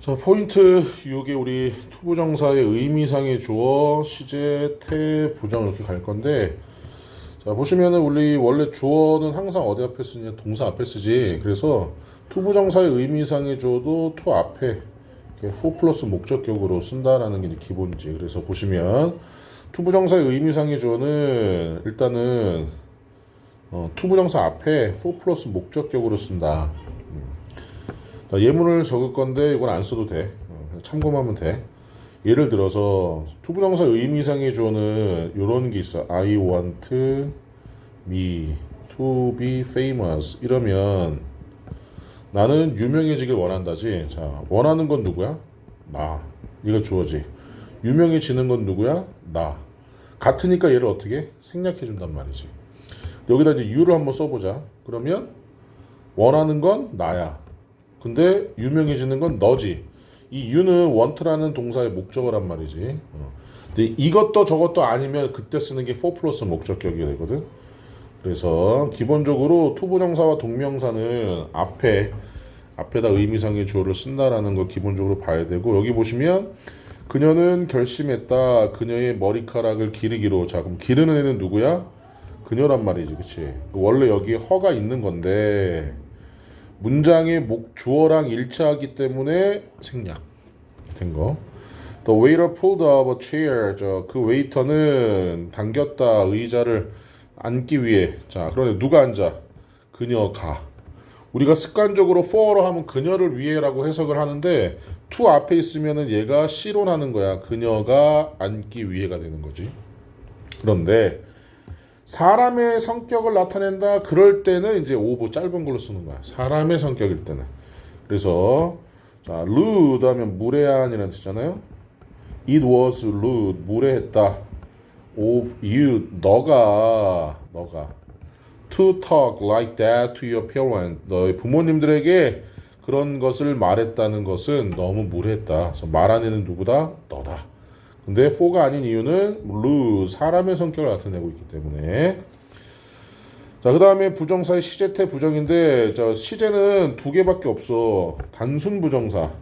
자, 포인트 요게 우리 투부정사의 의미상의 주어, 시제, 태, 부정 이렇게 갈 건데, 자 보시면은 우리 원래 주어는 항상 어디 앞에 쓰냐, 동사 앞에 쓰지. 그래서 투부정사의 의미상의 주어도 투 앞에 이렇게 for 플러스 목적격으로 쓴다라는 게 이제 기본이지. 그래서 보시면 투부정사의 의미상의 주어는 일단은 투부정사 앞에 for 플러스 목적격으로 쓴다. 자, 예문을 적을 건데 이건 안 써도 돼. 그냥 참고만 하면 돼. 예를 들어서 투부정사 의미상의 주어는 이런 게 있어. I want me to be famous. 이러면 나는 유명해지길 원한다지. 자, 원하는 건 누구야? 나. 이거 주어지. 유명해지는 건 누구야? 나. 같으니까 얘를 어떻게? 생략해 준단 말이지. 여기다 이제 you를 한번 써보자. 그러면 원하는 건 나야. 근데 유명해지는 건 너지. 이 you는 want라는 동사의 목적어란 말이지. 근데 이것도 저것도 아니면 그때 쓰는 게 for 플러스 목적격이 되거든. 그래서 기본적으로 투부정사와 동명사는 앞에다 의미상의 주어를 쓴다라는 걸 기본적으로 봐야 되고, 여기 보시면 그녀는 결심했다. 그녀의 머리카락을 기르기로. 자, 그럼 기르는 애는 누구야? 그녀란 말이지, 그치? 원래 여기 허가 있는 건데 문장의 주어랑 일치하기 때문에 생략된 거. The waiter pulled up a chair. 그 웨이터는 당겼다. 의자를 앉기 위해. 자, 그런데 누가 앉아? 그녀가. 우리가 습관적으로 for로 하면 그녀를 위해라고 해석을 하는데 to 앞에 있으면은 얘가 C론하는 거야. 그녀가 앉기 위해가 되는 거지. 그런데 사람의 성격을 나타낸다. 그럴 때는 이제 of 짧은 걸로 쓰는 거야. 사람의 성격일 때는. 그래서 자, rude 하면 무례한이라는 뜻이잖아요. It was rude. 무례했다. of you. 너가 to talk like that to your parents. 너의 부모님들에게 그런 것을 말했다는 것은 너무 무례했다. 그래서 말한 애는 누구다? 너다. 근데 for가 아닌 이유는 rude, 사람의 성격을 나타내고 있기 때문에. 자, 그 다음에 부정사의 시제태 부정인데, 자, 시제는 두 개밖에 없어. 단순 부정사,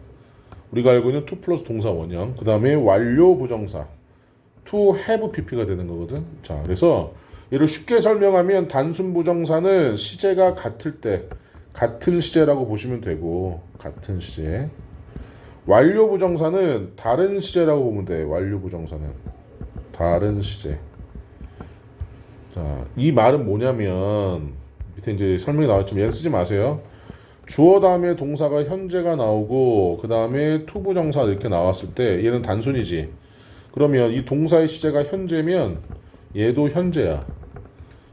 우리가 알고 있는 to 플러스 동사 원형. 그 다음에 완료 부정사, to have pp가 되는 거거든. 자, 그래서 얘를 쉽게 설명하면 단순 부정사는 시제가 같을 때 같은 시제라고 보시면 되고, 같은 시제. 완료 부정사는 다른 시제라고 보면 돼. 완료 부정사는 다른 시제. 자, 이 말은 뭐냐면 밑에 이제 설명이 나왔지만 얘는 쓰지 마세요. 주어 다음에 동사가 현재가 나오고 그 다음에 to 부정사 이렇게 나왔을 때 얘는 단순이지. 그러면 이 동사의 시제가 현재면 얘도 현재야.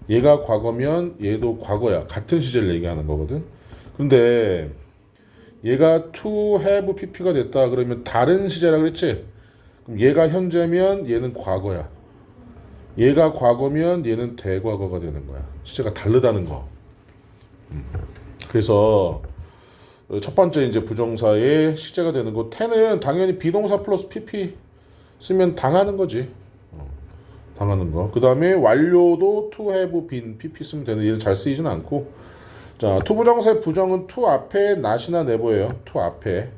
얘가 과거면 얘도 과거야. 같은 시제를 얘기하는 거거든. 근데 얘가 to have pp가 됐다 그러면 다른 시제라 그랬지? 그럼 얘가 현재면 얘는 과거야. 얘가 과거면 얘는 대과거가 되는 거야. 시제가 다르다는 거. 그래서 첫 번째 이제 부정사의 시제가 되는 거. 태는 당연히 비동사 플러스 pp 쓰면 당하는 거지. 당하는 거. 그 다음에 완료도 to have been pp 쓰면 되는. 얘는 잘 쓰이진 않고. 자, 투부정사의 부정은 to 앞에 not이나 never예요. to 앞에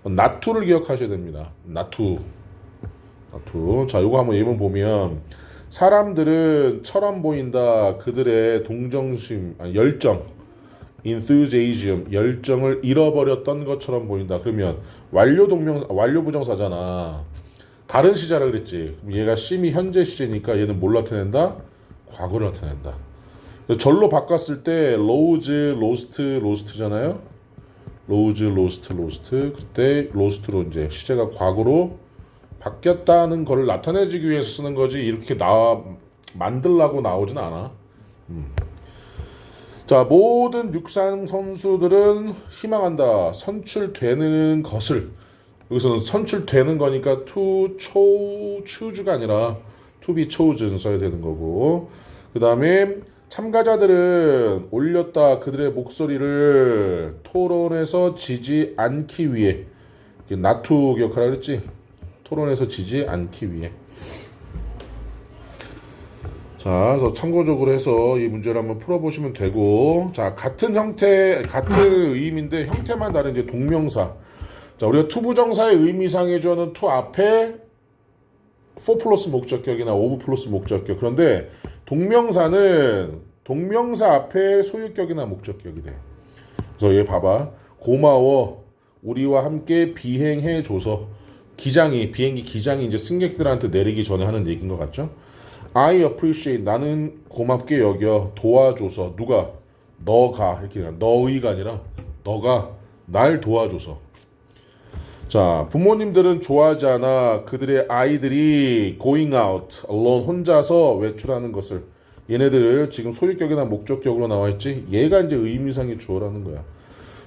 not to를 기억하셔야 됩니다. not to. 자, 요거 한번 예문 보면 사람들은 처럼 보인다. 그들의 동정심, 열정, enthusiasm, 열정을 잃어버렸던 것처럼 보인다. 그러면 완료 부정사잖아. 다른 시제라 그랬지. 그럼 얘가 심히 현재 시제니까 얘는 뭘 나타낸다? 과거를 나타낸다. 절로 바꿨을 때 lose, lost잖아요. lose. 그때 lost로 이제 시제가 과거로 바뀌었다는 걸 나타내주기 위해서 쓰는 거지. 이렇게 만들라고 나오진 않아. 자, 모든 육상 선수들은 희망한다. 선출되는 것을. 여기서는 선출되는 거니까 to choose가 아니라 to be chosen 써야 되는 거고. 그 다음에 참가자들은 올렸다. 그들의 목소리를 토론에서 지지 않기 위해. not to 기억하라 그랬지? 토론에서 지지 않기 위해. 자, 그래서 참고적으로 해서 이 문제를 한번 풀어보시면 되고, 자, 같은 형태, 같은 의미인데 형태만 다른 이제 동명사. 자, 우리가 투부정사의 의미상의 주어는 to 앞에 for 플러스 목적격이나 of 플러스 목적격. 그런데 동명사는 동명사 앞에 소유격이나 목적격이 돼. 그래서 얘 봐봐. 고마워. 우리와 함께 비행해줘서. 비행기 기장이 이제 승객들한테 내리기 전에 하는 얘기인 것 같죠? I appreciate. 나는 고맙게 여겨. 도와줘서. 누가? 너가. 이렇게 너의가 아니라 너가 날 도와줘서. 자, 부모님들은 좋아하지 않아. 그들의 아이들이 going out alone 혼자서 외출하는 것을. 얘네들 지금 소유격이나 목적격으로 나와 있지. 얘가 이제 의미상의 주어라는 거야.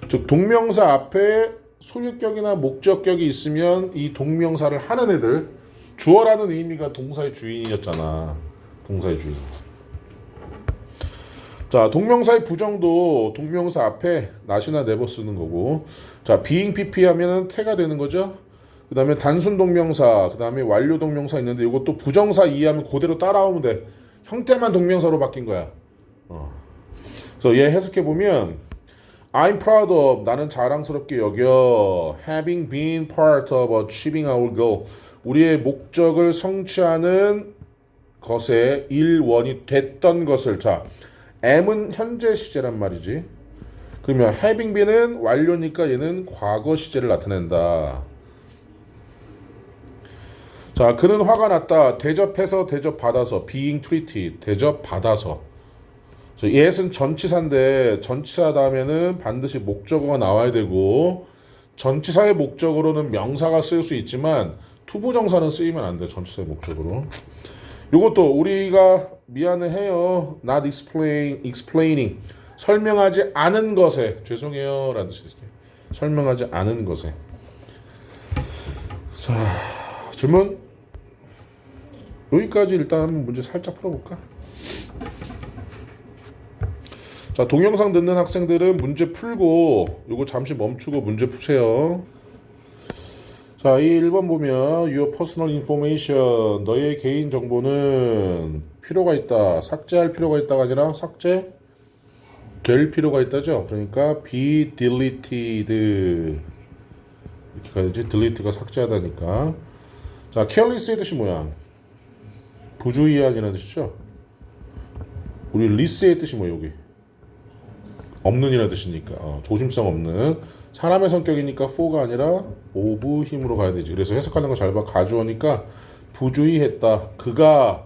즉 동명사 앞에 소유격이나 목적격이 있으면 이 동명사를 하는 애들. 주어라는 의미가 동사의 주인이었잖아. 동사의 주인. 자, 동명사의 부정도 동명사 앞에 not이나 never 쓰는 거고. 자, being pp 하면은 태가 되는 거죠. 그 다음에 단순 동명사, 그 다음에 완료 동명사 있는데 이것도 부정사 이해하면 그대로 따라오면 돼. 형태만 동명사로 바뀐 거야. 그래서 얘 해석해 보면 I'm proud of. 나는 자랑스럽게 여겨. Having been part of achieving our goal. 우리의 목적을 성취하는 것에 일원이 됐던 것을. 자, am은 현재 시제란 말이지. 그러면 having been은 완료니까 얘는 과거 시제를 나타낸다. 자, 그는 화가 났다. 대접해서 대접받아서. being treated. 대접받아서. 얘는 전치사인데 전치사 다음에는 반드시 목적어가 나와야 되고 전치사의 목적으로는 명사가 쓰일 수 있지만 투부정사는 쓰이면 안 돼. 전치사의 목적으로. 이것도 우리가 미안해요. not explaining. 설명하지 않은 것에. 죄송해요. 라는 뜻이지. 설명하지 않은 것에. 자, 질문? 여기까지 일단 문제 살짝 풀어볼까? 자, 동영상 듣는 학생들은 문제 풀고 요거 잠시 멈추고 문제 푸세요. 자, 이 1번 보면 Your personal information. 너의 개인 정보는 필요가 있다. 삭제할 필요가 있다가 아니라 삭제 될 필요가 있다죠. 그러니까 be deleted 이렇게 가야지. delete가 삭제하다니까. 자, careless의 뜻이 뭐야? 부주의한이라는 뜻이죠. 우리 less의 뜻이 뭐야 여기? 없는이라는 뜻이니까. 조심성 없는. 사람의 성격이니까 for가 아니라 of 힘으로 가야 되지. 그래서 해석하는 거 잘 봐. 가주어니까 부주의했다. 그가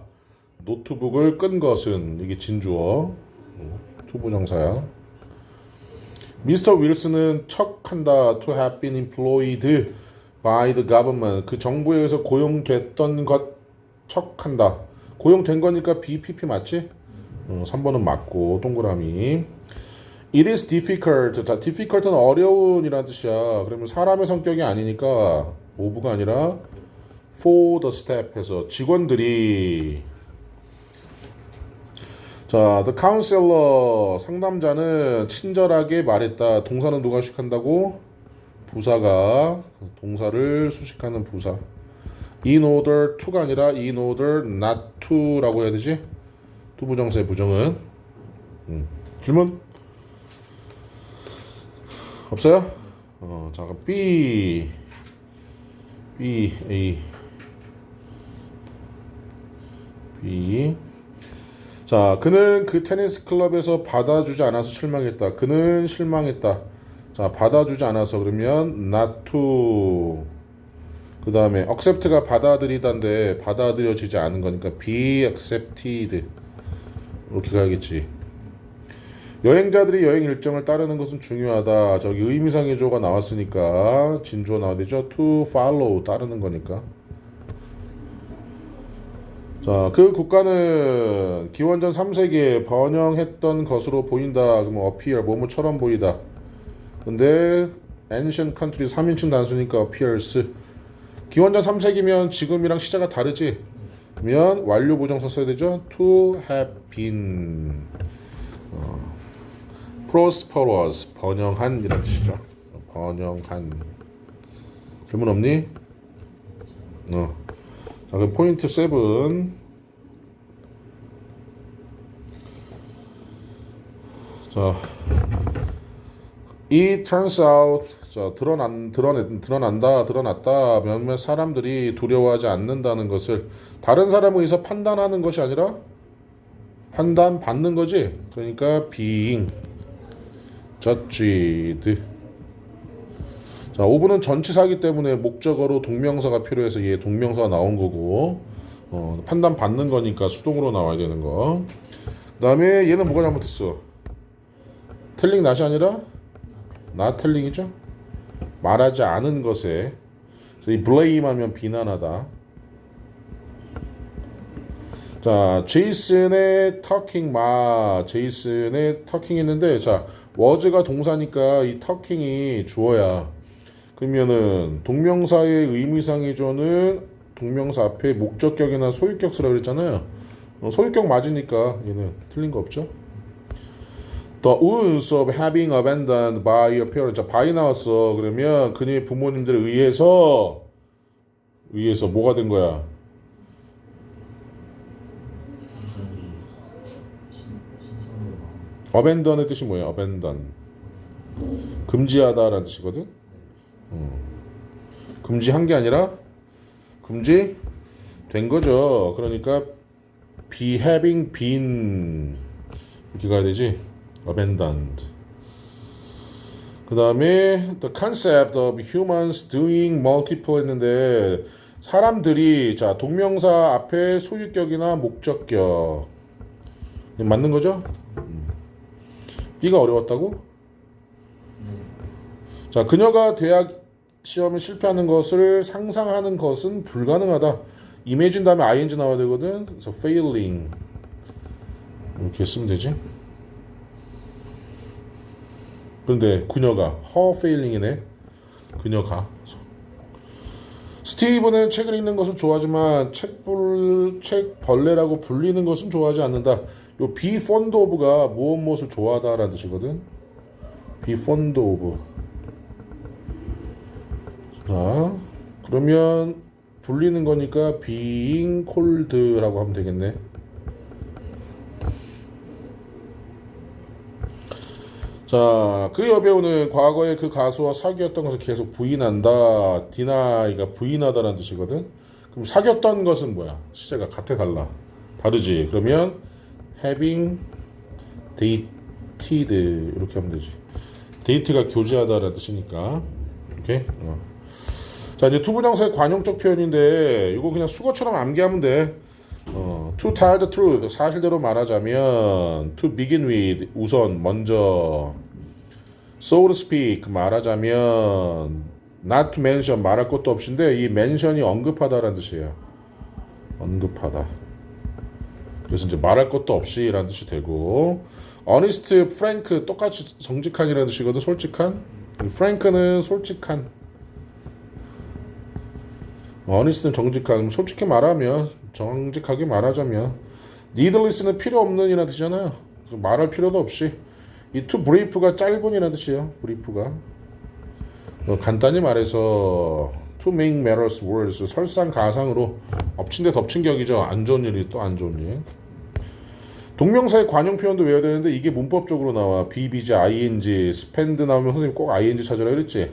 노트북을 끈 것은. 이게 진주어. 투부정사야. 미스터 윌슨은 척한다. To have been employed by the government. 그 정부에 의해서 고용됐던 것 척한다. 고용된 거니까 BPP 맞지? 3번은 맞고 동그라미. It is difficult. 자, difficult는 어려운 이라는 뜻이야. 그러면 사람의 성격이 아니니까 of가 아니라 for the staff 해서 직원들이. 자, the counselor 상담자는 친절하게 말했다. 동사는 누가 수식한다고? 부사가. 동사를 수식하는 부사. in order to가 아니라 in order not to라고 해야 되지? 투부정사의 부정은. 질문? 없어요? 자, 그럼 B, A, B. 자, 그는 그 테니스 클럽에서 받아주지 않아서 실망했다. 그는 실망했다. 자, 받아주지 않아서 그러면 not to. 그 다음에 accept가 받아들이다인데 받아들여지지 않은 거니까 be accepted. 이렇게 가야겠지. 여행자들이 여행 일정을 따르는 것은 중요하다. 저기 의미상의 주어가 나왔으니까 진주어 나와야 되죠. to follow 따르는 거니까. 자, 그 국가는 기원전 3세기에 번영했던 것으로 보인다. 그러면 appear 뭐뭐처럼 보이다. 근데 ancient country 3인칭 단수니까 appears. 기원전 3세기면 지금이랑 시제가 다르지. 그러면 완료 부정사 써야 되죠. to have been. prosperous 번영한 이라는 뜻이죠. 번영한. 질문 없니? 자, 그럼 포인트 7. 자, it turns out. 자, 드러났다. 몇몇 사람들이 두려워하지 않는다는 것을 다른 사람에 의해서 판단하는 것이 아니라 판단받는 거지. 그러니까 being judged. 자, 5번은 전치사이기 때문에 목적어로 동명사가 필요해서 얘 동명사가 나온 거고, 판단받는 거니까 수동으로 나와야 되는 거. 그 다음에 얘는 뭐가 잘못했어? telling not이 아니라 not telling이죠. 말하지 않은 것에. 그래서 이 blame 하면 비난하다. 자, 제이슨의 제이슨의 talking 했는데, 자, was가 동사니까 이 talking이 주어야. 그러면은 동명사의 의미상의 주어는 동명사 앞에 목적격이나 소유격 쓰라고 그랬잖아요. 소유격 맞으니까 얘는 틀린 거 없죠. The wounds of having abandoned by a parent. 자, by 나왔어. 그러면 그녀의 부모님들에 의해서 뭐가 된 거야? abandon의 뜻이 뭐예요? abandon. 금지하다라는 뜻이거든. 금지한 게 아니라 금지된 거죠. 그러니까 having been 이렇게 가야 되지. abandoned. 그 다음에 the concept of humans doing multiple 했는데 사람들이 자 동명사 앞에 소유격이나 목적격 맞는 거죠? B가 어려웠다고? 자, 그녀가 대학 시험에 실패하는 것을 상상하는 것은 불가능하다. imagine 다음에 ing 나와야 되거든. 그래서 failing 이렇게 쓰면 되지. 그런데 그녀가 her failing이네. 그녀가 스티브는 책을 읽는 것을 좋아하지만 책 벌레라고 불리는 것은 좋아하지 않는다. 요 be fond of가 무엇을 좋아하다라는 뜻이거든. be fond of. 자, 그러면 불리는 거니까 being cold라고 하면 되겠네. 자, 그 여배우는 과거에 그 가수와 사귀었던 것을 계속 부인한다. deni가 부인하다라는 뜻이거든. 그럼 사귀었던 것은 뭐야? 시제가 같아 달라? 다르지. 그러면 having dated 이렇게 하면 되지. date가 교제하다라는 뜻이니까. 오케이? 자, 이제 투부정사의 관용적 표현인데 이거 그냥 수거처럼 암기하면 돼. To tell the truth 사실대로 말하자면 to begin with 우선 먼저 so to speak 말하자면 not to mention 말할 것도 없이인데 이 mention이 언급하다라는 뜻이에요. 언급하다. 그래서 이제 말할 것도 없이라는 뜻이 되고 honest, frank 똑같이 정직한이라는 뜻이거든. 솔직한. frank는 솔직한. honest는 정직한. 솔직히 말하면 정직하게 말하자면 needless는 필요 없는 이라는 뜻이잖아요. 말할 필요도 없이 이 to brief가 짧은 이라는 뜻이에요. brief가 간단히 말해서 to make matters worse 설상가상으로 엎친 데 덮친 격이죠. 안 좋은 일이 또 안 좋은 일. 동명사의 관용 표현도 외워야 되는데 이게 문법적으로 나와. be, BG, ing, spend 나오면 선생님 꼭 ing 찾으라 그랬지.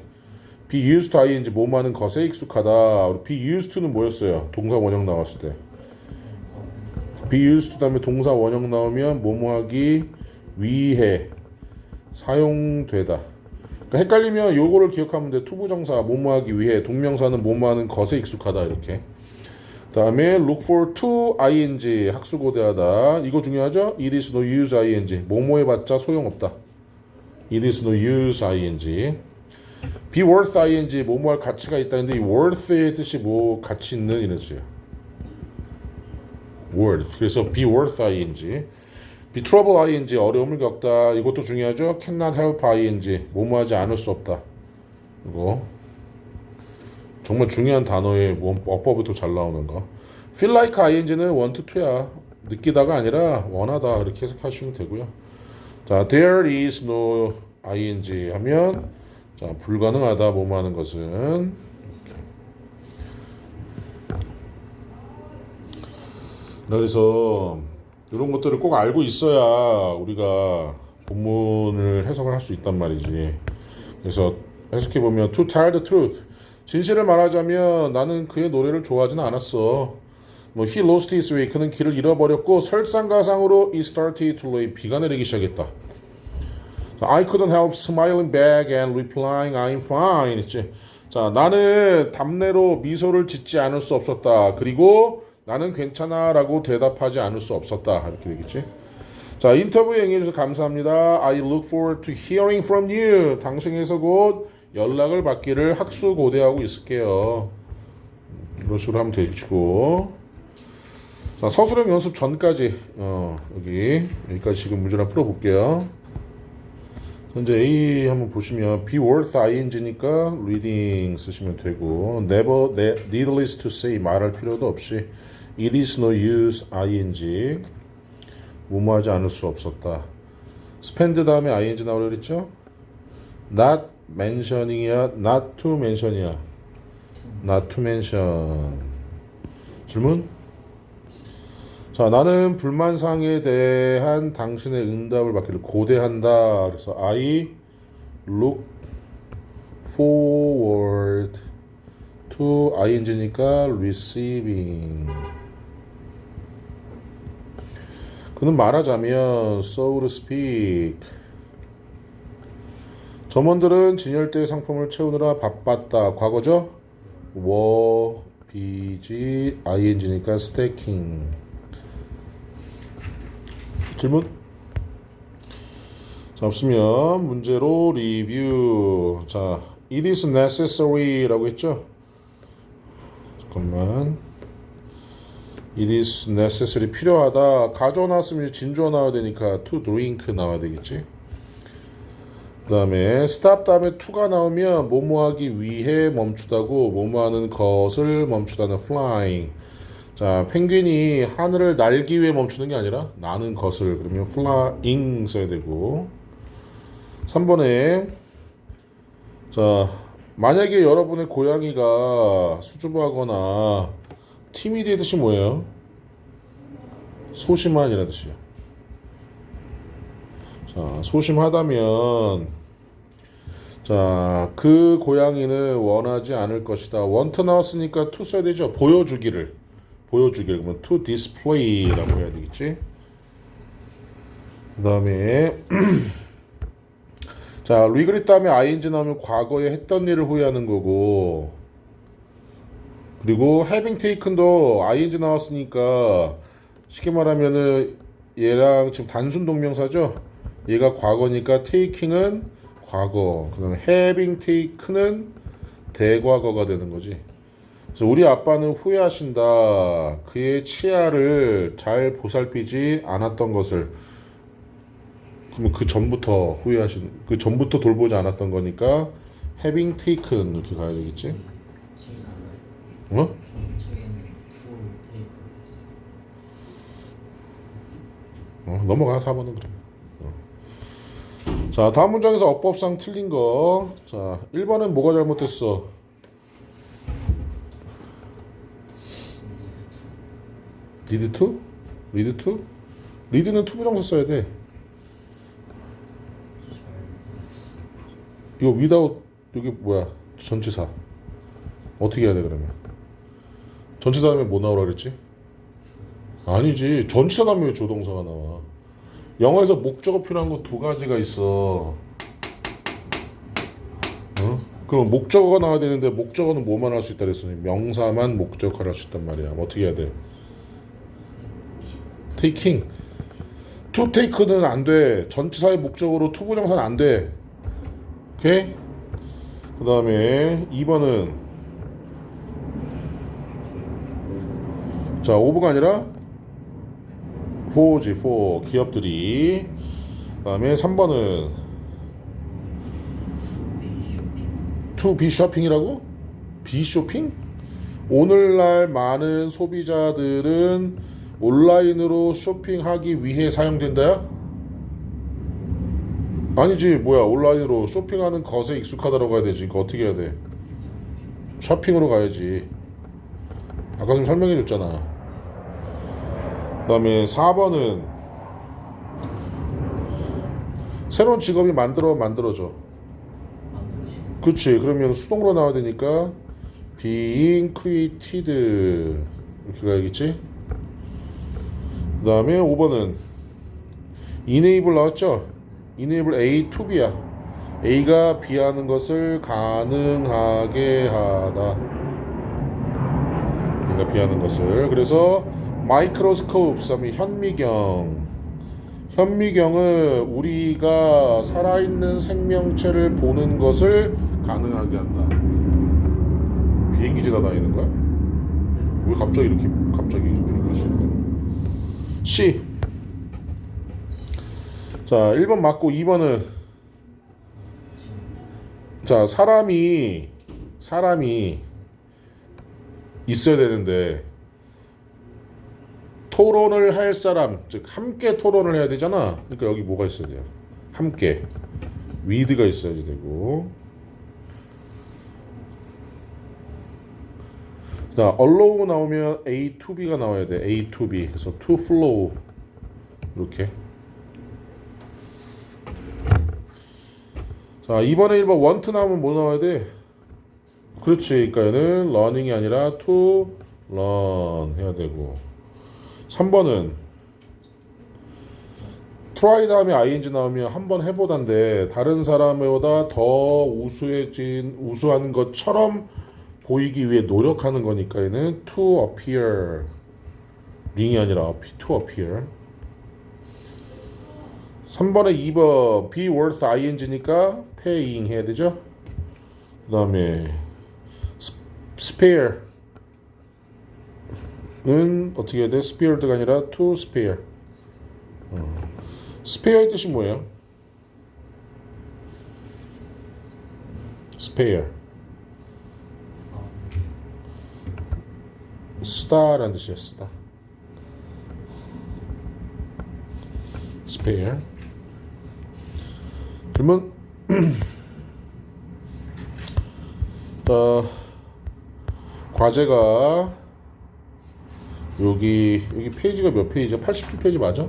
be used to ing 뭐뭐 하는 것에 익숙하다. be used to는 뭐였어요? 동사 원형 나왔을 때 be used to 다음에 동사 원형 나오면 뭐뭐 하기 위해 사용되다. 그러니까 헷갈리면 요거를 기억하면 돼. 투부정사 뭐뭐 하기 위해 동명사는 뭐뭐 하는 것에 익숙하다 이렇게. 다음에 look for to ing 학수고대하다. 이거 중요하죠? it is no use ing 뭐뭐 해봤자 소용없다. it is no use ing be worth ing 뭐뭐 할 가치가 있다는데 이 worth의 뜻이 뭐 가치 있는 이런 뜻이에요. worth 그래서 be worth ing be trouble ing 어려움을 겪다. 이것도 중요하죠. cannot help ing 뭐뭐 하지 않을 수 없다. 이거 정말 중요한 단어의 어법이 또 잘 나오는 거. feel like ing는 want to야. 느끼다가 아니라 원하다 이렇게 해석하시면 되고요. 자, there is no ing 하면 자 불가능하다 뭐뭐 하는 것은. 그래서 이런 것들을 꼭 알고 있어야 우리가 본문을 해석을 할 수 있단 말이지. 그래서 해석해보면 to tell the truth. 진실을 말하자면 나는 그의 노래를 좋아하지는 않았어. 뭐 he lost his way. 그는 길을 잃어버렸고 설상가상으로 it started to rain. 비가 내리기 시작했다. I couldn't help smiling back and replying I'm fine. 있지? 자, 나는 답례로 미소를 짓지 않을 수 없었다. 그리고 나는 괜찮아 라고 대답하지 않을 수 없었다. 이렇게 되겠지? 자, 인터뷰 응해주셔서 감사합니다. I look forward to hearing from you. 당신에서 곧 연락을 받기를 학수고대하고 있을게요. 이런 식으로 하면 되시고. 자, 서술형 연습 전까지 여기까지 지금 문제를 풀어볼게요. 현재 A 한번 보시면 be worth ing니까 reading 쓰시면 되고 never needless to say 말할 필요도 없이 it is no use ing 무모하지 않을 수 없었다. spend 다음에 ing 나오려 그랬죠? not mentioning이야 not to mention이야 not to mention. 질문? 자, 나는 불만사항에 대한 당신의 응답을 받기를 고대한다. 그래서 I look forward to ing니까 receiving. 그는 말하자면 so to speak. 점원들은 진열대의 상품을 채우느라 바빴다. 과거죠? were busy ing니까 stacking. 질문? 자, 없으면 문제로 리뷰. 자, it is necessary 라고 했죠? 잠깐만. it is necessary 필요하다. 가져와 놨으면 진주어 나와야 되니까 to drink 나와야 되겠지? 그 다음에 stop 다음에 to가 나오면 뭐뭐하기 위해 멈추다고 뭐뭐하는 것을 멈추다는 flying. 자, 펭귄이 하늘을 날기 위해 멈추는 게 아니라 나는 것을 그러면 flying 써야 되고. 3번에 자, 만약에 여러분의 고양이가 수줍어하거나 timid의 뜻이 뭐예요? 소심한이라는 뜻이에요. 자, 소심하다면 자, 그 고양이는 원하지 않을 것이다. want 나왔으니까 to 써야 되죠. 보여주기를 그러면 to display라고 해야 되겠지. 그 다음에 자, regret 다음에 ing 나오면 과거에 했던 일을 후회하는 거고, 그리고 having taken도 ing 나왔으니까 쉽게 말하면은 얘랑 지금 단순 동명사죠. 얘가 과거니까 taking은 과거, 그다음에 having taken은 대과거가 되는 거지. 그래서 우리 아빠는 후회하신다. 그의 치아를 잘 보살피지 않았던 것을. 그러면 그 전부터 그 전부터 돌보지 않았던 거니까 having taken 이렇게 가야 되겠지. 어? 넘어가 4번은 그래. 자, 다음 문장에서 어법상 틀린 거. 자, 1번은 뭐가 잘못됐어? need to? read to? read는 to 부정사 써야 돼. 이거 without 여기 뭐야? 전치사. 어떻게 해야 돼 그러면? 전치사 다음에 뭐 나오라 그랬지? 아니지. 전치사 다음에 조동사가 나와. 영어에서 목적어 필요한 거 두 가지가 있어. 그럼 목적어가 나와야 되는데 목적어는 뭐만 할 수 있다 그랬어? 명사만 목적어를 할 수 있단 말이야. 어떻게 해야 돼? taking. to take는 안 돼. 전치사의 목적으로 to 부정사는 안 돼. 오케이? 그 다음에 2번은 자, 5부가 아니라 4지, 4. 기업들이. 그 다음에 3번은 to be shopping이라고? be shopping? 오늘날 많은 소비자들은 온라인으로 쇼핑하기 위해 사용된다야? 아니지. 뭐야, 온라인으로 쇼핑하는 것에 익숙하다라고 해야 되지. 그거 어떻게 해야 돼? 쇼핑으로 가야지. 아까 좀 설명해 줬잖아. 그 다음에 4번은 새로운 직업이 만들어져. 그렇지. 그러면 수동으로 나와야 되니까 being created 이렇게 가야겠지. 그 다음에 5번은 enable 나왔죠. enable A to B야. A가 B 하는 것을 가능하게 하다. A가 B 하는 것을. 그래서 microscope 하면 현미경을 우리가 살아있는 생명체를 보는 것을 가능하게 한다. 비행기 지다 다니는 거야? 왜 갑자기 비행기 C. 자, 1번 맞고 2번은 자, 사람이 있어야 되는데 토론을 할 사람, 즉 함께 토론을 해야 되잖아. 그러니까 여기 뭐가 있어야 돼요? 함께 with가 있어야지 되고. 자, allow 나오면 A to B가 나와야 돼. A to B. 그래서 to flow 이렇게. 자, 2번에 1번 want 나오면 뭐 나와야 돼? 그렇지. 그러니까 얘는 learning이 아니라 to learn 해야 되고. 3번은 try 다음에 ing 나오면 한번 해보단데 다른 사람보다 더 우수한 것처럼 보이기 위해 노력하는 거니까 얘는 to appear 링이 아니라 to appear. 3번에 2번 be worth ing니까 paying 해야 되죠. 그 다음에 spare 는 어떻게 해야 돼? spared가 아니라 to spare. spare의 뜻이 뭐예요? spare 쓰다라는 뜻이야. 쓰다. spare. 그러면 과제가 여기 페이지가 몇 페이지야? 87페이지 맞아?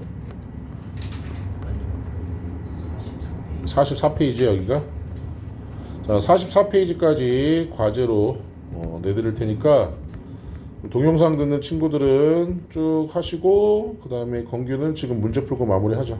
44페이지 여기가. 자, 44페이지까지 과제로 내드릴 테니까 동영상 듣는 친구들은 쭉 하시고 그 다음에 건규는 지금 문제 풀고 마무리하자.